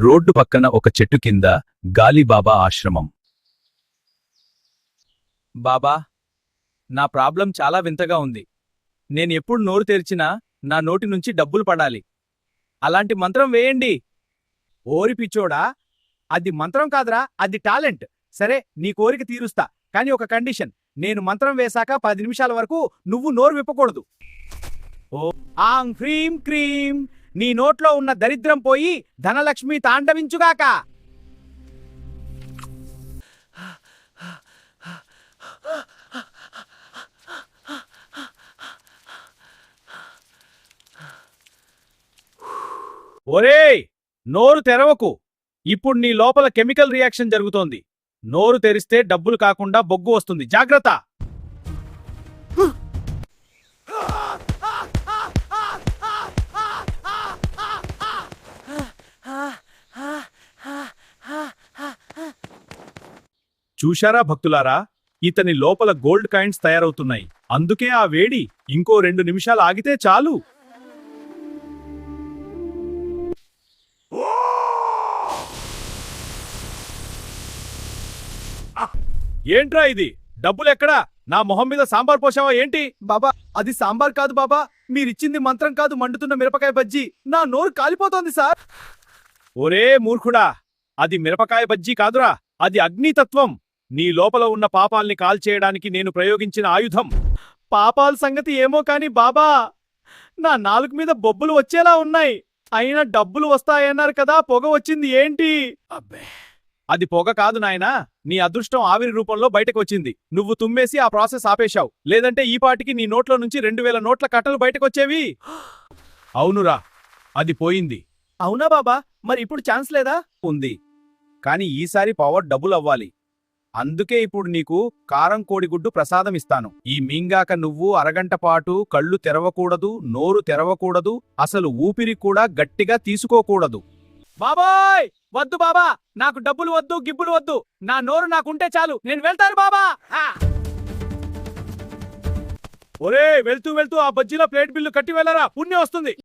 Road పక్కన ఒక చెట్టు కింద గాలిబాబా ఆశ్రమం. బాబా, నా ప్రాబ్లం చాలా వింతగా ఉంది. నేనెప్పుడు నోరు తెరిచినా నా నోటి నుంచి డబ్బులు పడాలి. అలాంటి మంత్రం వేయండి. ఓరి పిచ్చోడా, అది మంత్రం కాదురా, అది టాలెంట్. సరే, నీ కోరిక తీరుస్తా, కానీ ఒక కండిషన్. నేను మంత్రం వేశాక 10 నిమిషాల వరకు నువ్వు నోరు విప్పకూడదు. ఓ ఆం హ్రీం క్రీం, నీ నోట్లో ఉన్న దరిద్రం పోయి ధనలక్ష్మి తాండవించుగాక. ఒరేయ్, నోరు తెరవకు. ఇప్పుడు నీ లోపల కెమికల్ రియాక్షన్ జరుగుతోంది. నోరు తెరిస్తే డబ్బులు కాకుండా బొగ్గు వస్తుంది. జాగ్రత్త. చూశారా భక్తులారా, ఇతని లోపల గోల్డ్ కాయిన్స్ తయారవుతున్నాయి. అందుకే ఆ వేడి. ఇంకో 2 నిమిషాలు ఆగితే చాలు. ఏంట్రా ఇది? డబ్బులెక్కడా? నా మొహం మీద సాంబార్ పోసావా ఏంటి? బాబా, అది సాంబార్ కాదు బాబా, మీరిచ్చింది మంత్రం కాదు, మండుతున్న మిరపకాయ బజ్జీ. నా నోరు కాలిపోతోంది సార్. ఒరే మూర్ఖుడా, అది మిరపకాయ బజ్జీ కాదురా, అది అగ్నితత్వం. నీ లోపల ఉన్న పాపాల్ని కాల్చేయడానికి నేను ప్రయోగించిన ఆయుధం. పాపాల సంగతి ఏమో కాని బాబా, నా నాలుక మీద బొబ్బులు వచ్చేలా ఉన్నాయి. అయినా డబ్బులు వస్తాయన్నారు కదా, పొగ వచ్చింది ఏంటి? అబ్బే, అది పొగ కాదు నాయనా, నీ అదృష్టం ఆవిరి రూపంలో బయటకు వచ్చింది. నువ్వు తుమ్మేసి ఆ ప్రాసెస్ ఆపేశావు. లేదంటే ఈ పాటికి నీ నోట్లో నుంచి 2000 నోట్ల కట్టలు బయటకొచ్చేవి. అవునురా, అది పోయింది. అవునా బాబా, మరి ఇప్పుడు ఛాన్స్ లేదా? ఉంది, కాని ఈసారి పవర్ డబుల్ అవ్వాలి. అందుకే ఇప్పుడు నీకు కారం కోడిగుడ్డు ప్రసాదం ఇస్తాను. ఈ మింగాక నువ్వు అరగంట పాటు కళ్ళు తెరవకూడదు, నోరు తెరవకూడదు, అసలు ఊపిరి కూడా గట్టిగా తీసుకోకూడదు. బాబాయ్, వద్దు బాబా, నాకు డబ్బులు వద్దు, గిబ్బులు వద్దు. నా నోరు నాకుంటే చాలు, నేను వెళ్తాను బాబా. ఒరే, వెళ్తూ వెళ్తూ ఆ బజ్జీల ప్లేట్ బిల్లు కట్టి వెళ్ళరా, పుణ్యం వస్తుంది.